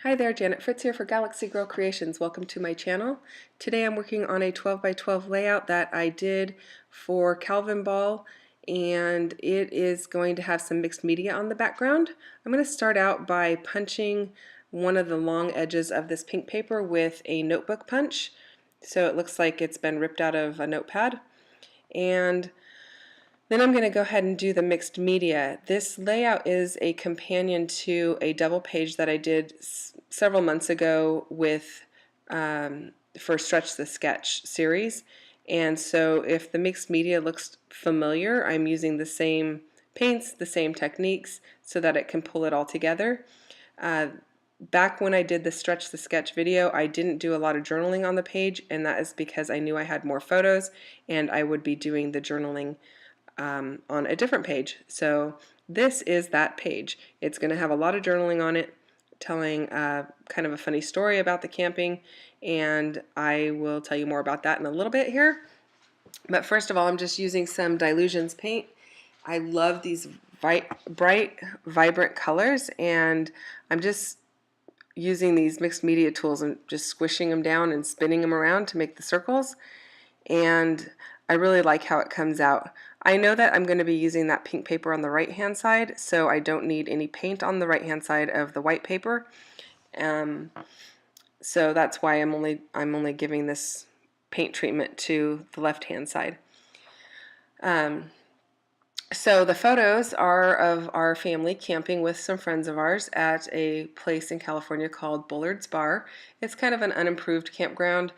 Hi there, Janet Fritz here for Galaxy Girl Creations. Welcome to my channel. Today I'm working on a 12 by 12 layout that I did for Calvin Ball, and it is going to have some mixed media on the background. I'm going to start out by punching one of the long edges of this pink paper with a notebook punch, so it looks like it's been ripped out of a notepad. And then I'm going to go ahead and do the mixed media. This layout is a companion to a double page that I did several months ago with for Stretch the Sketch series. And so if the mixed media looks familiar, I'm using the same paints, the same techniques, so that it can pull it all together. Back when I did the Stretch the Sketch video, I didn't do a lot of journaling on the page, and that is because I knew I had more photos and I would be doing the journaling on a different page. So this is that page. It's going to have a lot of journaling on it, telling kind of a funny story about the camping, and I will tell you more about that in a little bit here. But first of all, I'm just using some Dylusions paint. I love these bright, vibrant colors, and I'm just using these mixed media tools and just squishing them down and spinning them around to make the circles, and I really like how it comes out. I know that I'm going to be using that pink paper on the right hand side, so I don't need any paint on the right hand side of the white paper. So that's why I'm only giving this paint treatment to the left hand side. So the photos are of our family camping with some friends of ours at a place in California called Bullard's Bar. It's kind of an unimproved campground.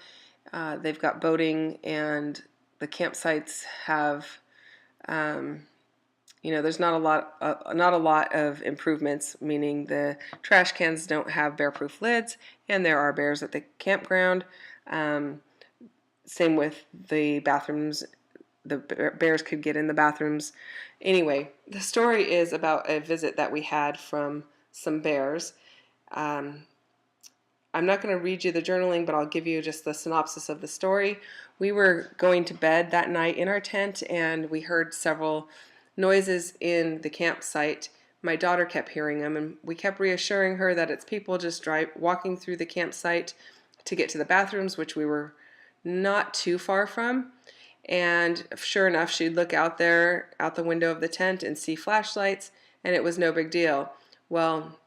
They've got boating, and the campsites have, there's not a lot of improvements, meaning the trash cans don't have bear-proof lids, and there are bears at the campground. Same with the bathrooms. The bears could get in the bathrooms. Anyway, the story is about a visit that we had from some bears. I'm not going to read you the journaling, but I'll give you just the synopsis of the story. We were going to bed that night in our tent, and we heard several noises in the campsite. My daughter kept hearing them, and we kept reassuring her that it's people just walking through the campsite to get to the bathrooms, which we were not too far from. And sure enough, she'd look out the window of the tent and see flashlights, and it was no big deal. Well,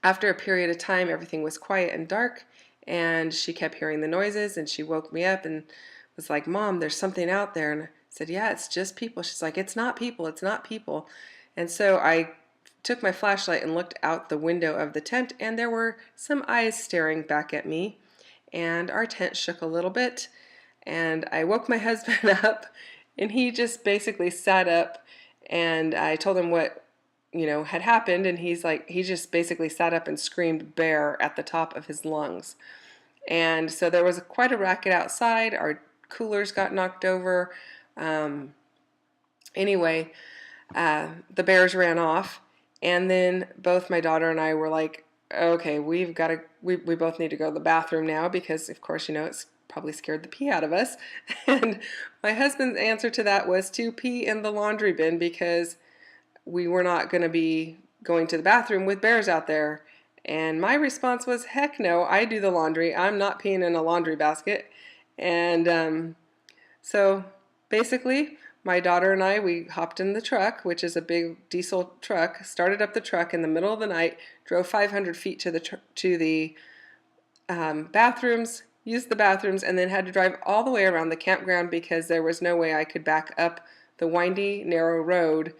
after a period of time, everything was quiet and dark, and she kept hearing the noises, and she woke me up and was like, "Mom, there's something out there." And I said, "Yeah, it's just people." She's like, "It's not people, it's not people." And so I took my flashlight and looked out the window of the tent, and there were some eyes staring back at me, and our tent shook a little bit. And I woke my husband up, and he just basically sat up, and I told him what had happened, and he just basically sat up and screamed "bear" at the top of his lungs. And so there was quite a racket outside. Our coolers got knocked over. Anyway, the bears ran off, and then both my daughter and I were like, okay, we both need to go to the bathroom now, because of course it's probably scared the pee out of us. And my husband's answer to that was to pee in the laundry bin, because we were not going to be going to the bathroom with bears out there. And my response was, heck no, I do the laundry. I'm not peeing in a laundry basket. And so basically, my daughter and I, we hopped in the truck, which is a big diesel truck, started up the truck in the middle of the night, drove 500 feet to the bathrooms, used the bathrooms, and then had to drive all the way around the campground, because there was no way I could back up the windy, narrow road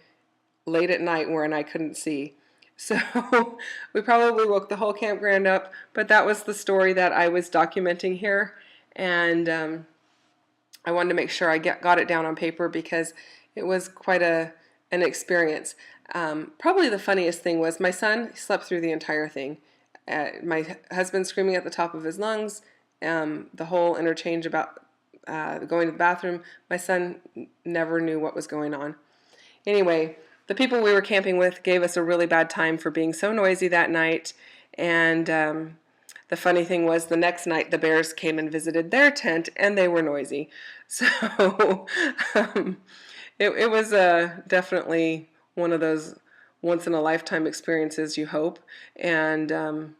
late at night where I couldn't see. So we probably woke the whole campground up, but that was the story that I was documenting here, and I wanted to make sure I got it down on paper, because it was quite an experience. Probably the funniest thing was my son slept through the entire thing. My husband screaming at the top of his lungs, the whole interchange about going to the bathroom. My son never knew what was going on. Anyway, the people we were camping with gave us a really bad time for being so noisy that night, and the funny thing was, the next night the bears came and visited their tent, and they were noisy. So it was definitely one of those once-in-a-lifetime experiences, you hope. And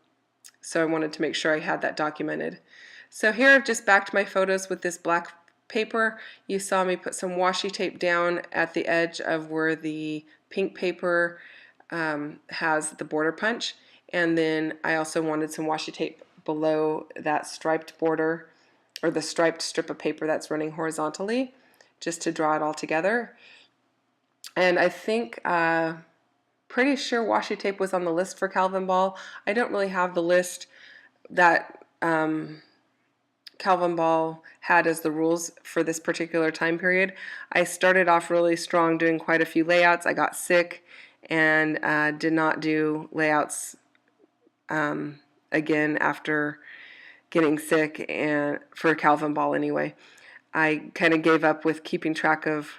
So I wanted to make sure I had that documented. So here I've just backed my photos with this black paper. You saw me put some washi tape down at the edge of where the pink paper has the border punch, and then I also wanted some washi tape below that striped border, or the striped strip of paper that's running horizontally, just to draw it all together. And I think pretty sure washi tape was on the list for Calvin Ball. I don't really have the list that Calvin Ball had as the rules for this particular time period. I started off really strong doing quite a few layouts. I got sick and did not do layouts again after getting sick, and for Calvin Ball anyway. I kind of gave up with keeping track of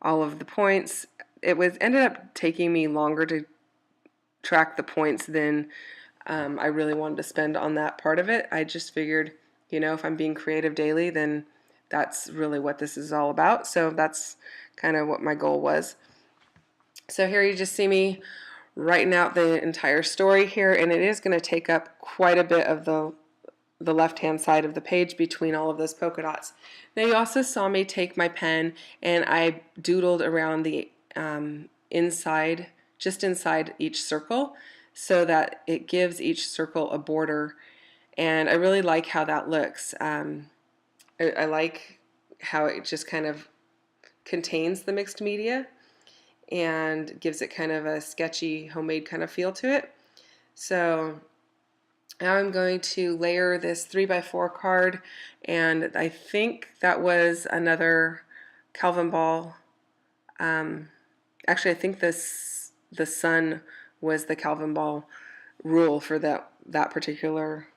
all of the points. It ended up taking me longer to track the points than I really wanted to spend on that part of it. I just figured, you know, if I'm being creative daily, then that's really what this is all about. So that's kind of what my goal was. So here you just see me writing out the entire story here, and it is going to take up quite a bit of the left-hand side of the page between all of those polka dots. Now you also saw me take my pen and I doodled around the inside, just inside each circle, so that it gives each circle a border, and I really like how that looks. I like how it just kind of contains the mixed media and gives it kind of a sketchy, homemade kind of feel to it. So now I'm going to layer this 3x4 card, and I think that was another Calvin Ball. Actually, I think the sun was the Calvin Ball rule for that particular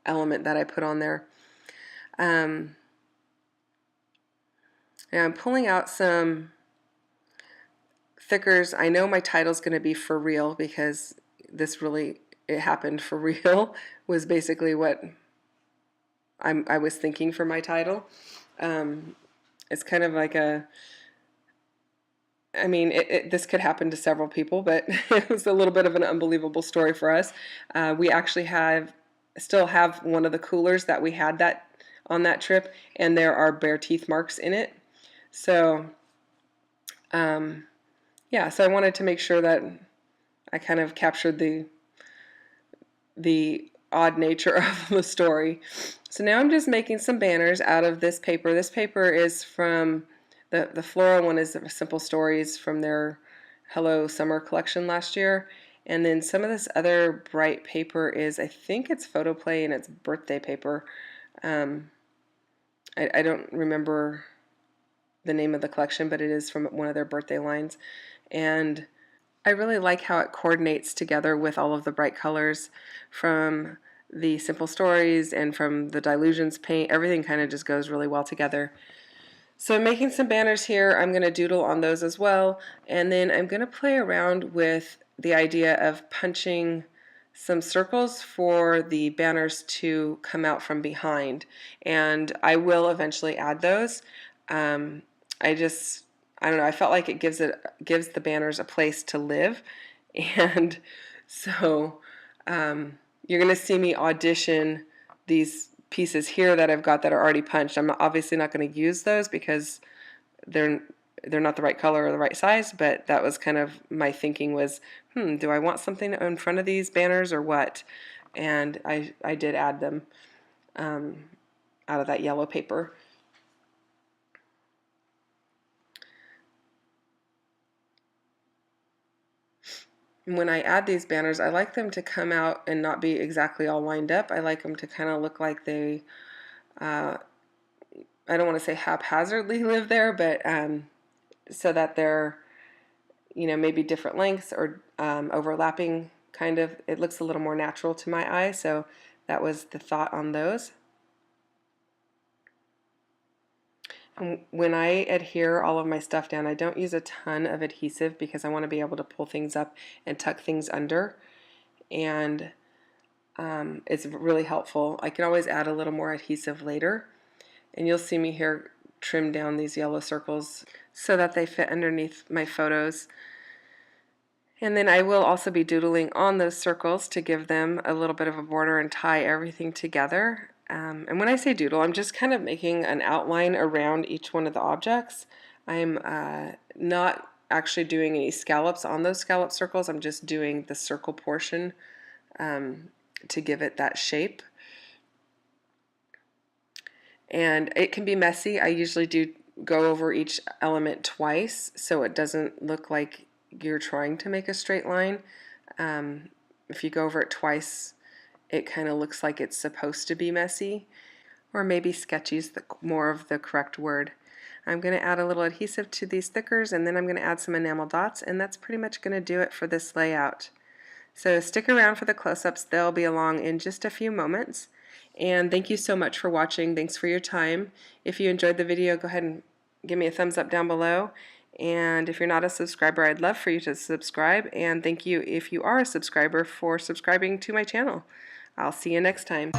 element that I put on there. And I'm pulling out some thickers. I know my title's going to be For Real, because this really, it happened for real, was basically what I was thinking for my title. It's kind of like I mean, this could happen to several people, but it was a little bit of an unbelievable story for us. We actually still have one of the coolers that we had on that trip, and there are bare teeth marks in it. So, yeah, so I wanted to make sure that I kind of captured the odd nature of the story. So now I'm just making some banners out of this paper. This paper is from the floral one, is Simple Stories from their Hello Summer collection last year. And then some of this other bright paper is, I think it's Photoplay, and it's birthday paper. I don't remember the name of the collection, but it is from one of their birthday lines. And I really like how it coordinates together with all of the bright colors from the Simple Stories and from the Dylusions paint. Everything kind of just goes really well together. So I'm making some banners here. I'm going to doodle on those as well, and then I'm going to play around with the idea of punching some circles for the banners to come out from behind, and I will eventually add those. I don't know, I felt like it gives the banners a place to live, and so you're going to see me audition these pieces here that I've got that are already punched. I'm obviously not going to use those because they're not the right color or the right size, but that was kind of my thinking was, do I want something in front of these banners or what? And I did add them out of that yellow paper. When I add these banners, I like them to come out and not be exactly all lined up. I like them to kind of look like they, I don't want to say haphazardly live there, but so that they're, you know, maybe different lengths or overlapping kind of. It looks a little more natural to my eye, so that was the thought on those. And when I adhere all of my stuff down, I don't use a ton of adhesive because I want to be able to pull things up and tuck things under, and it's really helpful. I can always add a little more adhesive later, and you'll see me here trim down these yellow circles so that they fit underneath my photos. And then I will also be doodling on those circles to give them a little bit of a border and tie everything together. And when I say doodle, I'm just kind of making an outline around each one of the objects. I'm not actually doing any scallops on those scallop circles. I'm just doing the circle portion to give it that shape. And it can be messy. I usually do go over each element twice so it doesn't look like you're trying to make a straight line. If you go over it twice, it kind of looks like it's supposed to be messy, or maybe sketchy is more of the correct word. I'm going to add a little adhesive to these thickers, and then I'm going to add some enamel dots, and that's pretty much going to do it for this layout. So stick around for the close-ups. They'll be along in just a few moments. And thank you so much for watching. Thanks for your time. If you enjoyed the video, go ahead and give me a thumbs up down below. And if you're not a subscriber, I'd love for you to subscribe. And thank you if you are a subscriber for subscribing to my channel. I'll see you next time.